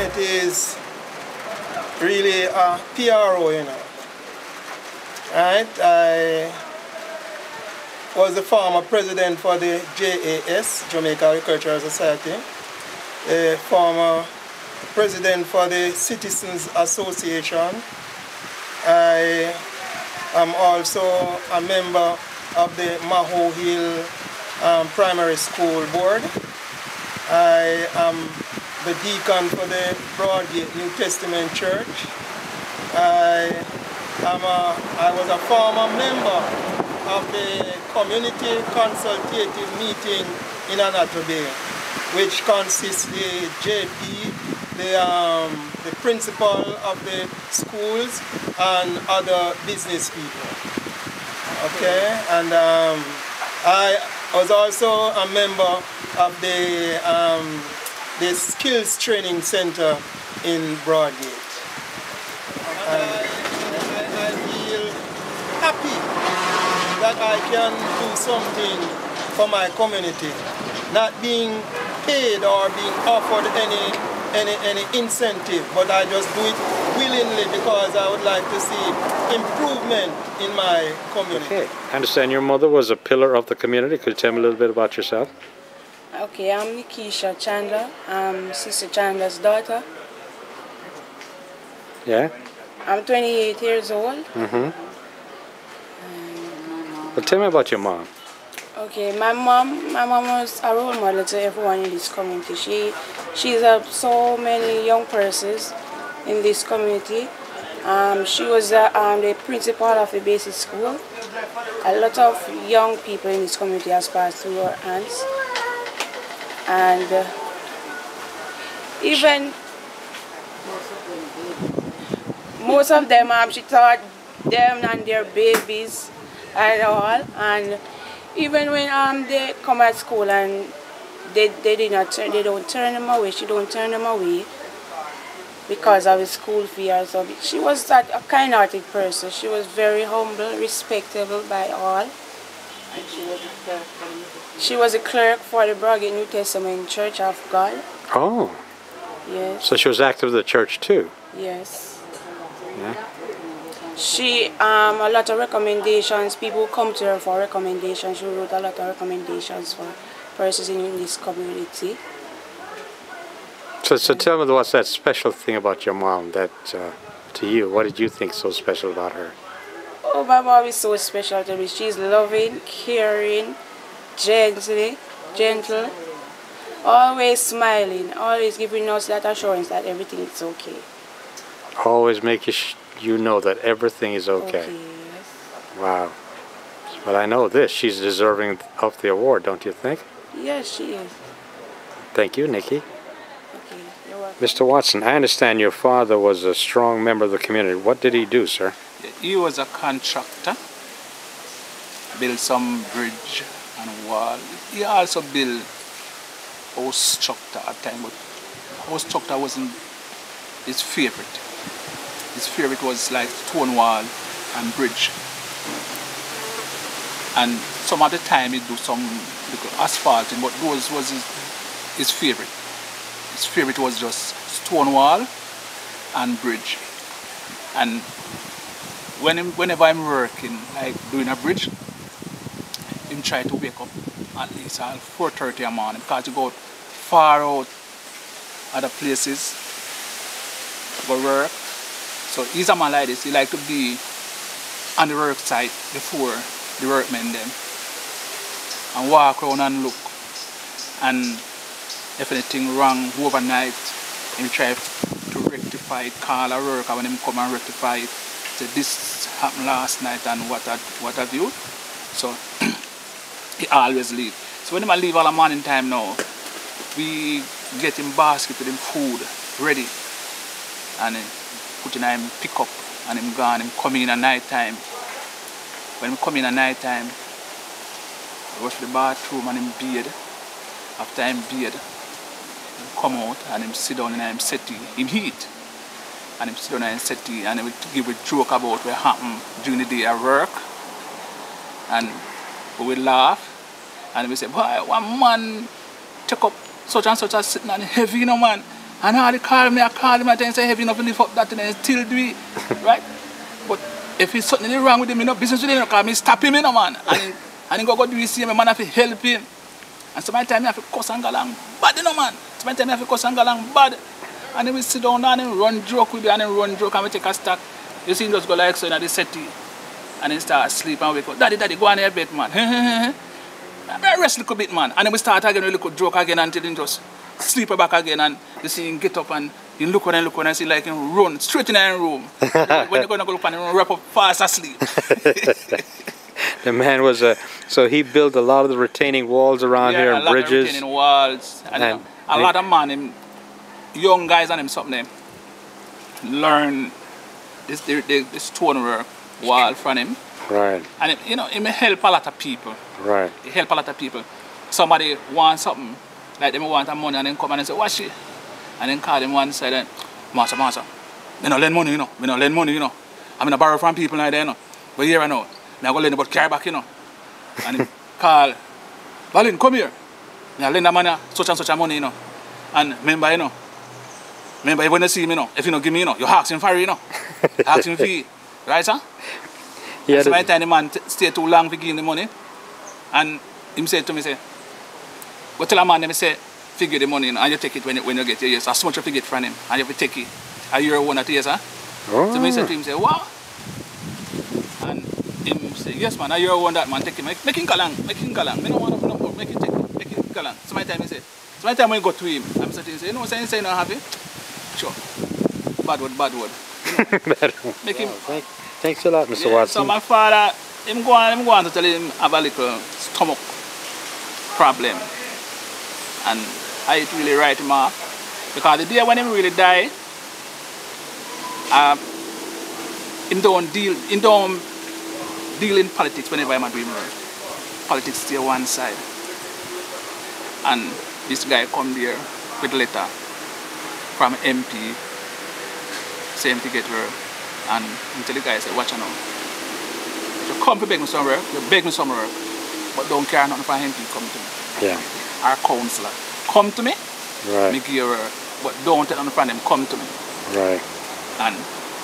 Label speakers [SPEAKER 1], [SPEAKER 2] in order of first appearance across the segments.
[SPEAKER 1] community is really a PRO, you know. Right? I was the former president for the JAS, Jamaica Agricultural Society, a former president for the Citizens Association. I am also a member of the Maho Hill Primary School Board. I am the deacon for the Broadgate New Testament Church. I was a former member of the Community Consultative Meeting in Anato Bay, which consists the JP, the principal of the schools, and other business people. Okay, and I was also a member of the Skills Training Center in Broadgate. I feel happy that I can do something for my community, not being paid or being offered any incentive, but I just do it willingly because I would like to see improvement in my community.
[SPEAKER 2] Okay, I understand your mother was a pillar of the community. Could you tell me a little bit about yourself?
[SPEAKER 3] Okay, I'm Nikisha Chandler. I'm Sister Chandler's daughter.
[SPEAKER 2] Yeah?
[SPEAKER 3] I'm 28 years old.
[SPEAKER 2] Mm-hmm. Well, tell me about your mom.
[SPEAKER 3] Okay, my mom was a role model to everyone in this community. She's helped so many young persons in this community. She was the principal of the basic school. A lot of young people in this community has passed through her hands. And even most of them, she taught them and their babies and all. And even when they come at school and they don't turn them away, she don't turn them away because of the school fee or something. She was a kind-hearted person. She was very humble, respectable by all. She was a clerk for the Broadgate New Testament Church of God.
[SPEAKER 2] Oh.
[SPEAKER 3] Yes.
[SPEAKER 2] So she was active in the church too?
[SPEAKER 3] Yes.
[SPEAKER 2] Yeah.
[SPEAKER 3] She, a lot of recommendations, people come to her for recommendations. She wrote a lot of recommendations for persons in this community.
[SPEAKER 2] So tell me, what's that special thing about your mom that, to you, what did you think so special about her?
[SPEAKER 3] Oh, my mom is so special to me. She's loving, caring, gentle, always smiling, always giving us that assurance that everything is okay.
[SPEAKER 2] Always make you know that everything is okay.
[SPEAKER 3] Okay, yes.
[SPEAKER 2] Wow. But I know this, she's deserving of the award, don't you think?
[SPEAKER 3] Yes, she is.
[SPEAKER 2] Thank you, Nikki.
[SPEAKER 3] Okay, you're welcome.
[SPEAKER 2] Mr. Watson, I understand your father was a strong member of the community. What did he do, sir?
[SPEAKER 4] He was a contractor, built some bridge and wall. He also built house structure at time, but house structure wasn't his favorite. His favorite was like stone wall and bridge. And some of the time he do some asphalting, but those was his favorite. His favorite was just stone wall and bridge. And whenever I'm working, like doing a bridge, him try to wake up at least at 4:30 in the morning because he go far out other places to go work. So he's a man like this. He like to be on the work site before the workmen them and walk around and look. And if anything wrong overnight, him try to rectify it, call a worker when him come and rectify it. Say this happened last night and what have you. So he always leave. So when he leave all the morning time now, we get him basket with him food ready. And put in him pick up and him gone, him come in at night time. When him come in at night time, I rush to the bathroom and him bathe. After him bathe, him come out and him sit down in him settee, him heat. And him sit down in him settee and he would give a joke about what happened during the day at work. And we would laugh and we say, boy, one man took up such and such as sitting on heavy, you know, man. And all they call me, I call him, and say, heavy enough to lift up that, and then still do it, right? But if it's something wrong with him, no business with him, because me stop him, man. And he go do his see him, man, I have to help him. And sometimes I have to cuss and go along bad, man. Sometimes I have to cuss and go along bad. And then we sit down and then run joke with you, and then run joke, and we take a stack. You see him just go like so, and they set you. And then start sleep and wake up. Daddy, go on your bed, man. I rest a little bit, man. And then we start again, we look at joke again until he just sleep back again, and you see him get up and you look and see like him run straight in the room. When you're going to go up and wrap up fast asleep.
[SPEAKER 2] The man was so he built a lot of the retaining walls around here and bridges.
[SPEAKER 4] Yeah, a lot of retaining walls. And a lot of man, young guys and him something, learn this stonework wall from him.
[SPEAKER 2] Right.
[SPEAKER 4] And it, you know, it may help a lot of people.
[SPEAKER 2] Right.
[SPEAKER 4] It help a lot of people. Somebody wants something, like they want money, and then come and say, "What's it?" And then call him one side and, Master, me no lend money, you know. Me no lend money, you know. I'm gonna borrow from people like that, you know. But here I know. Me I go lend about carry back, you know. And he call, Valin, come here. Me I lend a man such and such a money, you know. And remember, you know. Remember, when you see me, you know, if you don't give me, you know, you ask him for it, you know. Ask him for it. Right, sir? Yeah. So by the time the man stay too long to give him the money, and him said to me, say, go tell a man, let me say, figure the money, you know, and you take it when you get your years. As much as you get from him, and you have to take it. A year one at years, huh?
[SPEAKER 2] Oh.
[SPEAKER 4] So me said to him, say, what? And him say, yes, man, a year one that man, take it. Make him galang. Me don't want to know, make him take it. Make him galang. So my time he said, so my time when you go to him, I'm saying to him, say, you know what I'm saying, not happy? Sure. Bad word. You know? Make him.
[SPEAKER 2] Thanks a lot, Mr. Watson.
[SPEAKER 4] So my father, I'm going to tell him have a little stomach problem. And I really write him off. Because the day when him really die, him don't deal in politics whenever I'm doing work. Politics stay one side. And this guy come there with a letter from MP, same to get work. And until the guy said, watch out now. If you come to beg me some work, you beg me some work, but don't care nothing for MP come to me.
[SPEAKER 2] Yeah.
[SPEAKER 4] Our counselor, come to me,
[SPEAKER 2] right.
[SPEAKER 4] make you work, but don't take nothing from them, come to me.
[SPEAKER 2] Right.
[SPEAKER 4] And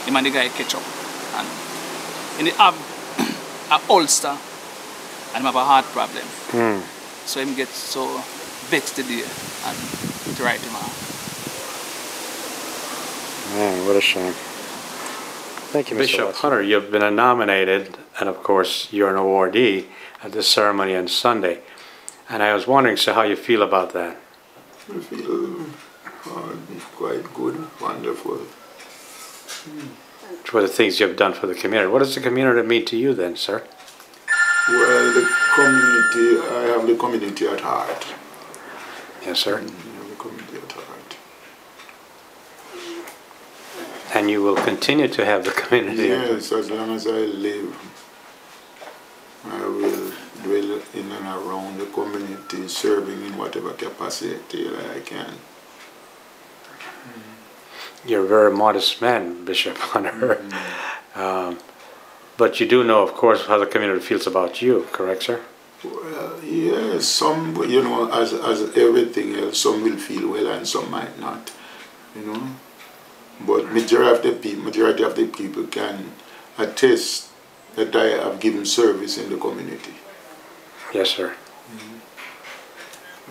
[SPEAKER 4] him and the guy catch up. And he have a ulcer and him have a heart problem. So him get so vexed today and to write him off.
[SPEAKER 2] Man, what a shame. Thank you, Mr. Bishop Watson. Hunter, you've been nominated, and of course you're an awardee at this ceremony on Sunday. And I was wondering, so how you feel about that?
[SPEAKER 5] I feel quite good, wonderful.
[SPEAKER 2] For the things you've done for the community. What does the community mean to you then, sir?
[SPEAKER 5] Well, the community, I have the community at heart.
[SPEAKER 2] Yes, sir.
[SPEAKER 5] I have the community at heart.
[SPEAKER 2] And you will continue to have the community.
[SPEAKER 5] Yes, as long as I live, I will dwell in and around the community, serving in whatever capacity that I can.
[SPEAKER 2] You're a very modest man, Bishop Hunter. But you do know, of course, how the community feels about you, correct, sir?
[SPEAKER 5] Well, yes, some, you know, as everything else, some will feel well and some might not, you know. But majority of the people can attest that I have given service in the community.
[SPEAKER 2] Yes, sir.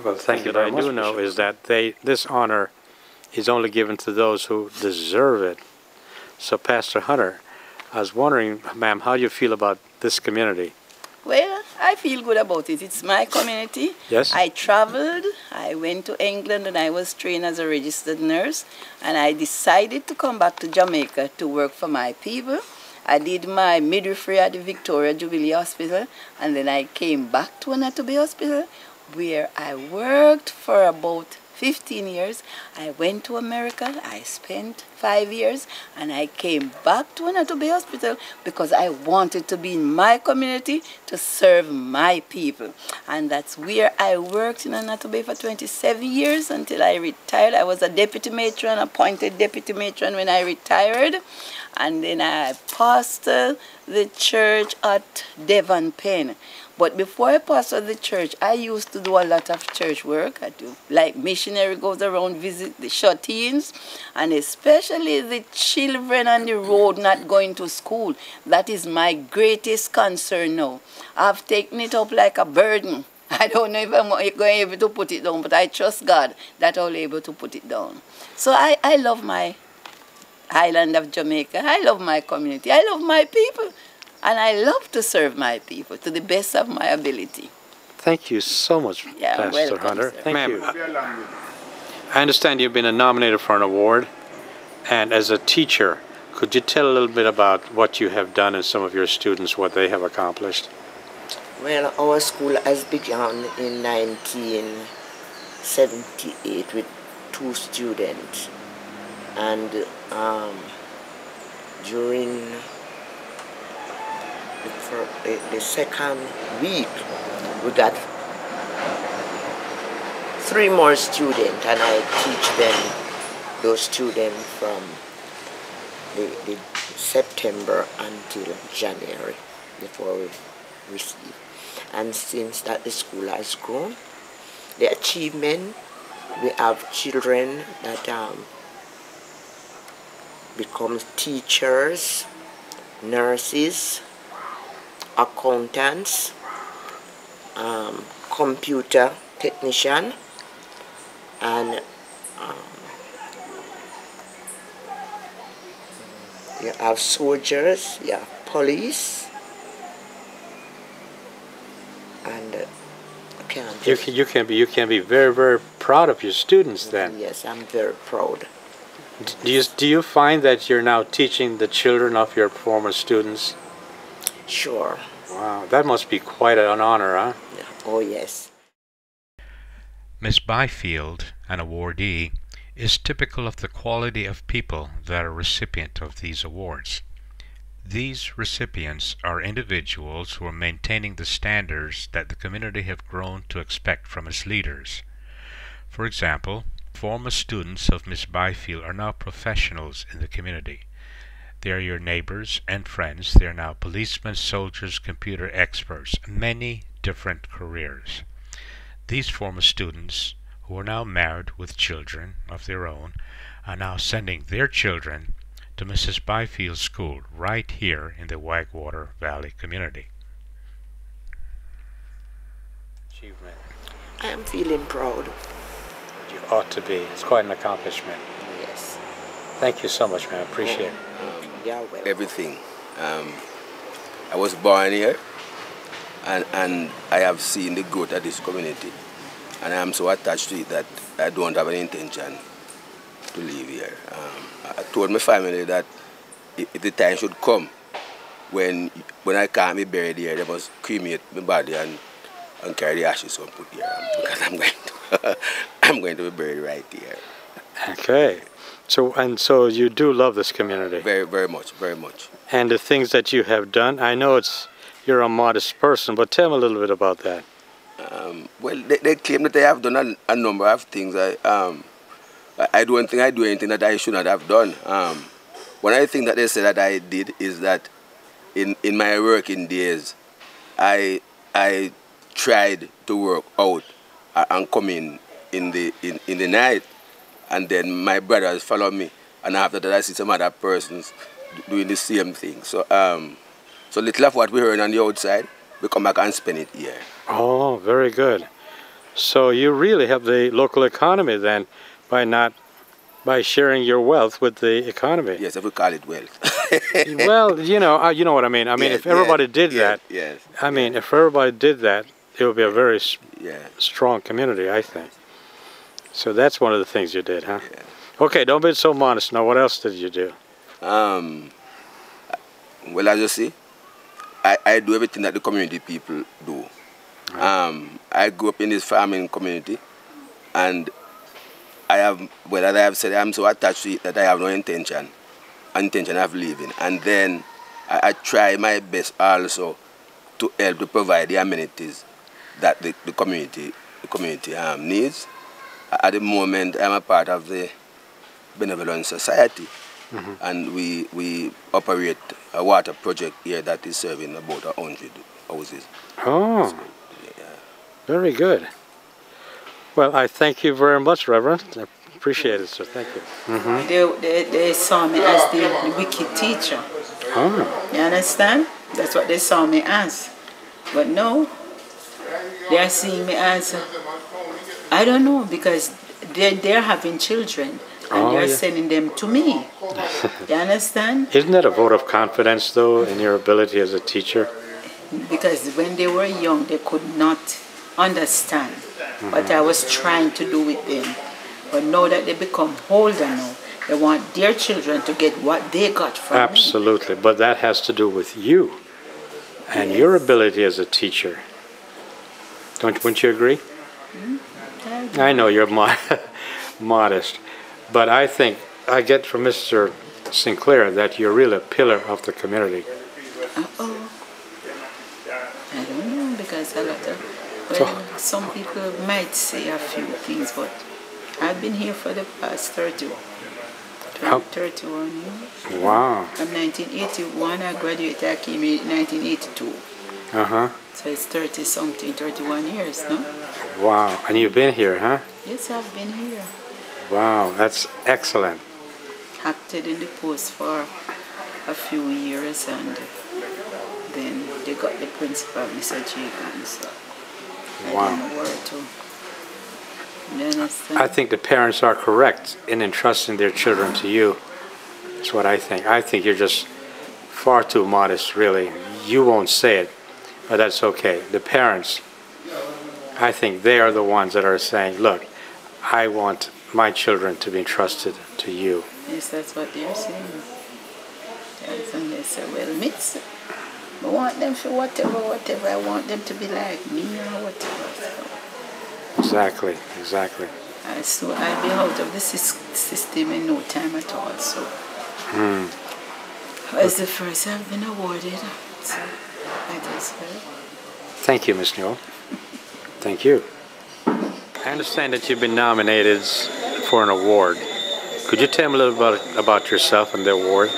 [SPEAKER 2] Well, thank you very much. What I do know is that this honor is only given to those who deserve it. So, Pastor Hunter, I was wondering, ma'am, how do you feel about this community?
[SPEAKER 6] Well, I feel good about it. It's my community.
[SPEAKER 2] Yes.
[SPEAKER 6] I traveled. I went to England and I was trained as a registered nurse. And I decided to come back to Jamaica to work for my people. I did my midwifery at the Victoria Jubilee Hospital. And then I came back to Anatomy Hospital, where I worked for about 15 years. I went to America. I spent 5 years. And I came back to Anatomy Hospital because I wanted to be in my community to serve my people. And that's where I worked in Anatomy for 27 years until I retired. I was a deputy matron, appointed deputy matron when I retired. and then I pastor the church at Devon Pen. But before I pastored the church, I used to do a lot of church work. I do, like missionary goes around, visit the shut-ins, and especially the children on the road not going to school. That is my greatest concern now. I've taken it up like a burden. I don't know if I'm going to be able to put it down, but I trust God that I'll be able to put it down. So I love my island of Jamaica. I love my community. I love my people. And I love to serve my people to the best of my ability.
[SPEAKER 2] Thank you so much, Pastor
[SPEAKER 6] welcome,
[SPEAKER 2] Hunter.
[SPEAKER 6] sir.
[SPEAKER 2] Thank you. I understand you've been nominated for an award, and as a teacher, could you tell a little bit about what you have done and some of your students, what they have accomplished?
[SPEAKER 7] Well, our school has begun in 1978 with 2 students, and during the second week we got 3 more students, and I teach them, those students, from the September until January before we receive. And since that the school has grown, the achievement, we have children that become teachers, nurses, accountants, computer technician, and you have soldiers, you have police, and
[SPEAKER 2] you can be very, very proud of your students then.
[SPEAKER 7] Yes, I'm very proud.
[SPEAKER 2] Do you find that you're now teaching the children of your former students?
[SPEAKER 7] Sure.
[SPEAKER 2] Wow, that must be quite an honor, huh?
[SPEAKER 7] Yeah. Oh, yes.
[SPEAKER 8] Miss Byfield, an awardee, is typical of the quality of people that are recipient of these awards. These recipients are individuals who are maintaining the standards that the community have grown to expect from its leaders. For example, former students of Miss Byfield are now professionals in the community. They are your neighbors and friends. They are now policemen, soldiers, computer experts, many different careers. These former students, who are now married with children of their own, are now sending their children to Mrs. Byfield's school right here in the Whitewater Valley community.
[SPEAKER 2] Achievement.
[SPEAKER 7] I am feeling proud.
[SPEAKER 2] You ought to be. It's quite an accomplishment.
[SPEAKER 7] Yes.
[SPEAKER 2] Thank you so much, man. I appreciate it.
[SPEAKER 7] Yeah, well.
[SPEAKER 9] Everything. I was born here, and I have seen the growth of this community, and I am so attached to it that I don't have any intention to leave here. I told my family that if the time should come when I can't be buried here, they must cremate my body and carry the ashes and put here, because I'm going to be buried right here.
[SPEAKER 2] Okay. So you do love this community?
[SPEAKER 9] Very, very much, very much.
[SPEAKER 2] And the things that you have done, I know you're a modest person, but tell me a little bit about that.
[SPEAKER 9] Well, they claim that I have done a number of things. I don't think I do anything that I should not have done. One of the things that they say that I did is that in my working days, I tried to work out and come in the night, and then my brothers follow me, and after that I see some other persons doing the same thing. So so little of what we earn on the outside, we come back and spend it here.
[SPEAKER 2] Oh, very good. So you really help the local economy then by sharing your wealth with the economy.
[SPEAKER 9] Yes, if we call it wealth.
[SPEAKER 2] Well, you know what I mean. I mean,
[SPEAKER 9] yes,
[SPEAKER 2] if everybody did that,
[SPEAKER 9] yes,
[SPEAKER 2] I mean, if everybody did that, it would be a very strong community, I think. So that's one of the things you did, huh?
[SPEAKER 9] Yeah.
[SPEAKER 2] Okay, don't be so modest. Now, what else did you do?
[SPEAKER 9] Well, as you see, I do everything that the community people do. Right. I grew up in this farming community, and as I have said, I'm so attached to it that I have no intention of leaving. And then I try my best also to help to provide the amenities that the community needs. At the moment, I'm a part of the Benevolent Society, and we operate a water project here that is serving about 100 houses.
[SPEAKER 2] Oh,
[SPEAKER 9] So, yeah.
[SPEAKER 2] very good. Well, I thank you very much, Reverend. I appreciate it, sir. Thank you.
[SPEAKER 6] They saw me as the wicked teacher.
[SPEAKER 2] Oh.
[SPEAKER 6] You understand? That's what they saw me as. But no, they are seeing me as, I don't know, because they're having children and they're sending them to me. You understand?
[SPEAKER 2] Isn't that a vote of confidence, though, in your ability as a teacher?
[SPEAKER 6] Because when they were young, they could not understand what I was trying to do with them. But now that they become older now, they want their children to get what they got from me.
[SPEAKER 2] Absolutely, but that has to do with you and your ability as a teacher. Wouldn't you agree? I know you're modest, but I think I get from Mr. Sinclair that you're really a pillar of the community.
[SPEAKER 6] Uh-oh. I don't know, because a lot of, some people might say a few things, but I've been here for the past 31 years.
[SPEAKER 2] Wow.
[SPEAKER 6] From 1981, I graduated, I came in 1982.
[SPEAKER 2] Uh-huh.
[SPEAKER 6] So it's 30-something, 31 years, no?
[SPEAKER 2] Wow. And you've been here, huh?
[SPEAKER 6] Yes, I've been here.
[SPEAKER 2] Wow, that's excellent.
[SPEAKER 6] Acted in the post for a few years, and then they got the principal, Mr. Jacobs. So I don't know where to. You understand?
[SPEAKER 2] I think the parents are correct in entrusting their children to you. That's what I think. I think you're just far too modest, really. You won't say it, but that's okay. The parents, I think they are the ones that are saying, look, I want my children to be entrusted to you.
[SPEAKER 6] Yes, that's what they're saying. And they say, well, mix it. I want them for whatever. I want them to be like me or whatever. So.
[SPEAKER 2] Exactly, exactly.
[SPEAKER 6] So I'll be out of the system in no time at all. So as the first I've been awarded. So that is good.
[SPEAKER 2] Thank you, Ms. Newell. Thank you. I understand that you've been nominated for an award. Could you tell me a little bit about yourself and the award?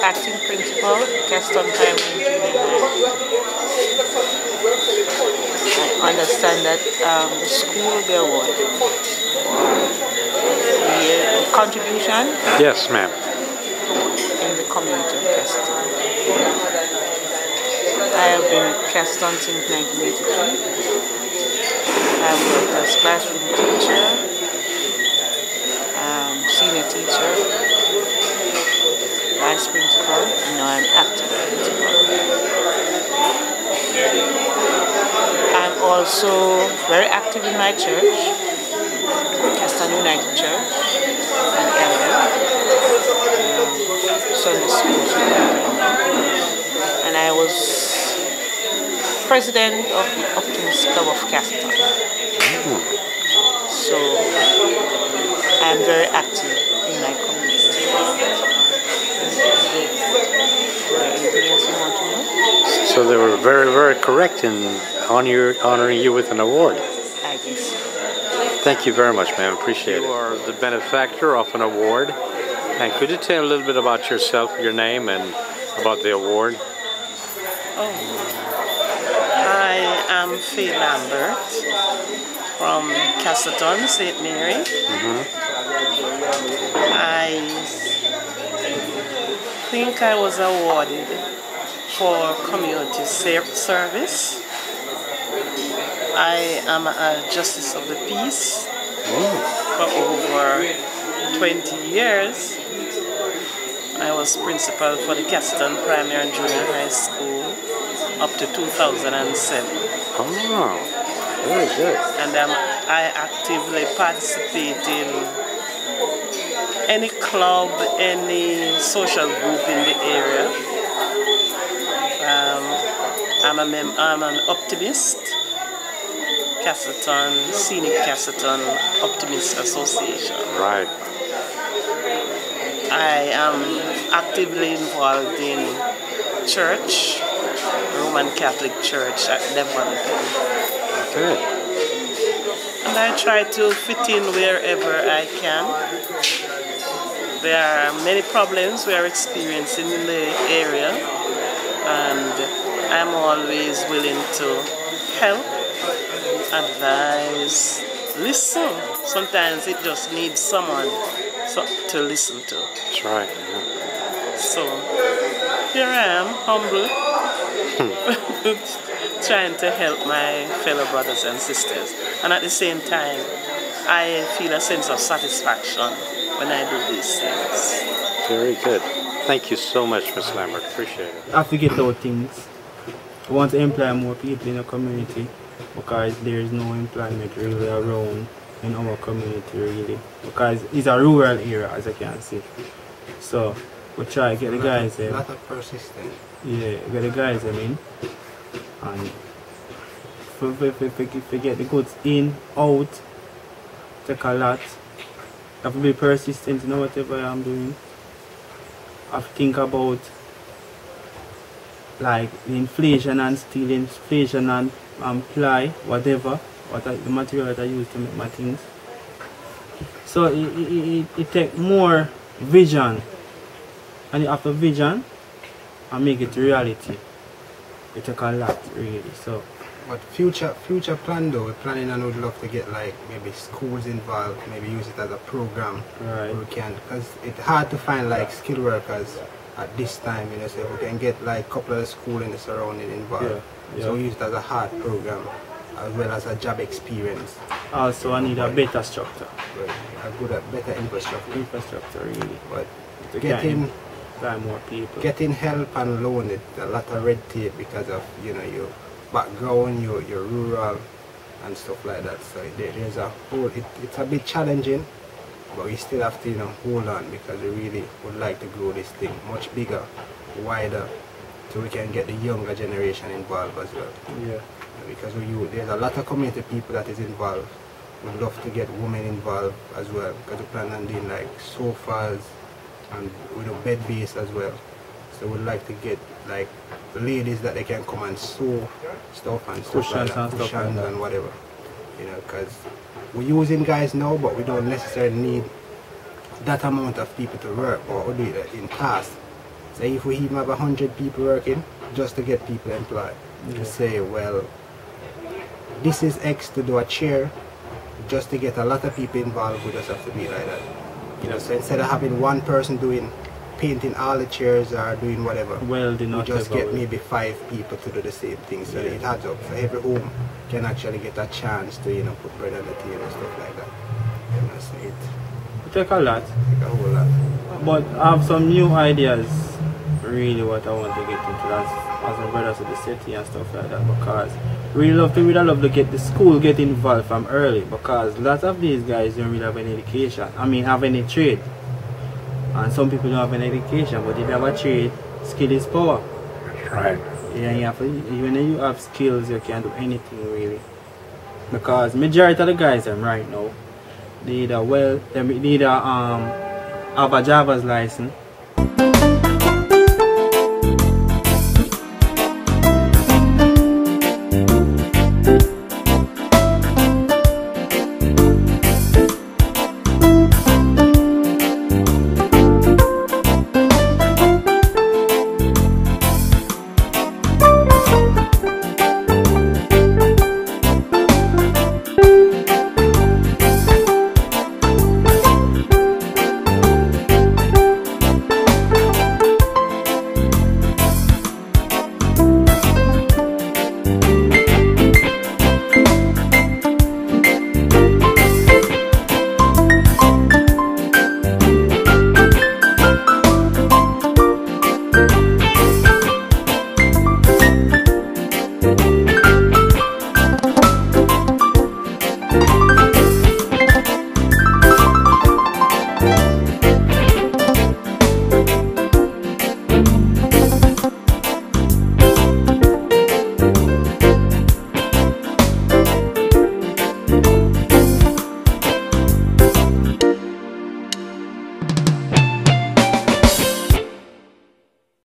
[SPEAKER 10] Acting principal, Gaston Primary Junior High. I understand that the school will be awarded for the contribution.
[SPEAKER 2] Yes, ma'am.
[SPEAKER 10] In the community of Gaston. I have been at Gaston since 1983. I have worked as classroom teacher, senior teacher, vice principal, and now I'm active principal. I'm also very active in my church, Gaston United Church, and elder, Sunday school superintendent. And I was president of the Optimist Club of Gaston. So I'm very active in my community. Anything else you want to know?
[SPEAKER 2] So they were very, very correct in honoring you with an award.
[SPEAKER 10] I guess.
[SPEAKER 2] Thank you very much, ma'am. Appreciate it. You are the benefactor of an award. And could you tell a little bit about yourself, your name, and about the award?
[SPEAKER 10] Oh, I am Faye Lambert from Castleton, St. Mary. I think I was awarded for community service. I am a Justice of the Peace for over 20 years. I was principal for the Gaston Primary and Junior High School up to 2007.
[SPEAKER 2] Oh, very good.
[SPEAKER 10] And I actively participate in any club, any social group in the area. I'm an optimist. Castleton, Scenic Castleton Optimist Association.
[SPEAKER 2] Right.
[SPEAKER 10] I am actively involved in church, Roman Catholic Church at Devon.
[SPEAKER 2] Okay.
[SPEAKER 10] And I try to fit in wherever I can. There are many problems we are experiencing in the area, and I'm always willing to help, advise, listen. Sometimes it just needs someone to listen to.
[SPEAKER 2] That's right. Yeah.
[SPEAKER 10] So here I am, humble, trying to help my fellow brothers and sisters. And at the same time, I feel a sense of satisfaction when I do these things.
[SPEAKER 2] Very good. Thank you so much, Ms. Lambert. Appreciate it.
[SPEAKER 11] I have to get out things. I want to employ more people in the community because there is no employment really around in our community really. Because it's a rural area, as I can see. So we try to get the guys in.
[SPEAKER 12] A lot of persistence.
[SPEAKER 11] Yeah, get the guys in. And if we get the goods in, out, take a lot. I have to be persistent in whatever I'm doing. I have to think about like the inflation and steel, inflation and ply, whatever, the material that I use to make my things. So it takes more vision, and after vision, I make it reality. It takes a lot really. So.
[SPEAKER 12] But future plan though, we're planning and would love to get like maybe schools involved, maybe use it as a program.
[SPEAKER 11] Right.
[SPEAKER 12] We can, because it's hard to find like skilled workers at this time, you know, so if we can get like a couple of schools in the surrounding involved. Yeah. So we use it as a hard program as well as a job experience.
[SPEAKER 11] Also I need a better structure.
[SPEAKER 12] Right. A better infrastructure.
[SPEAKER 11] Infrastructure really.
[SPEAKER 12] But getting
[SPEAKER 11] more people.
[SPEAKER 12] Getting help and loan, it's a lot of red tape because of, you know, your background, you're rural and stuff like that. So there's a whole, it's a bit challenging, but we still have to, you know, hold on because we really would like to grow this thing much bigger, wider, so we can get the younger generation involved as well.
[SPEAKER 11] Yeah.
[SPEAKER 12] Because there's a lot of community people that is involved. We'd love to get women involved as well because we plan on doing like sofas and bed base as well. So we'd like to get like the ladies that they can come and sew stuff and stuff like that, cushions and whatever, you know, because we're using guys now, but we don't necessarily need that amount of people to work, or we do it in past. So if we even have 100 people working, just to get people employed, to say, well, this is X to do a chair, just to get a lot of people involved, we just have to be like that. You know, so instead of having one person doing painting all the chairs or doing whatever, we just get maybe 5 people to do the same thing, so it adds up. So every home can actually get a chance to, you know, put bread on the table and stuff like that. You know, so it
[SPEAKER 11] take a lot.
[SPEAKER 12] Take a whole lot.
[SPEAKER 11] But I have some new ideas, really, what I want to get into as my brothers of the city and stuff like that, because really love to get the school get involved from early, because lots of these guys don't really have any education. I mean, have any trade. And some people don't have an education, but if you have a trade, skill is power.
[SPEAKER 2] Right.
[SPEAKER 11] Yeah, when you have skills, you can do anything really. Because majority of the guys right now, they either have a driver's license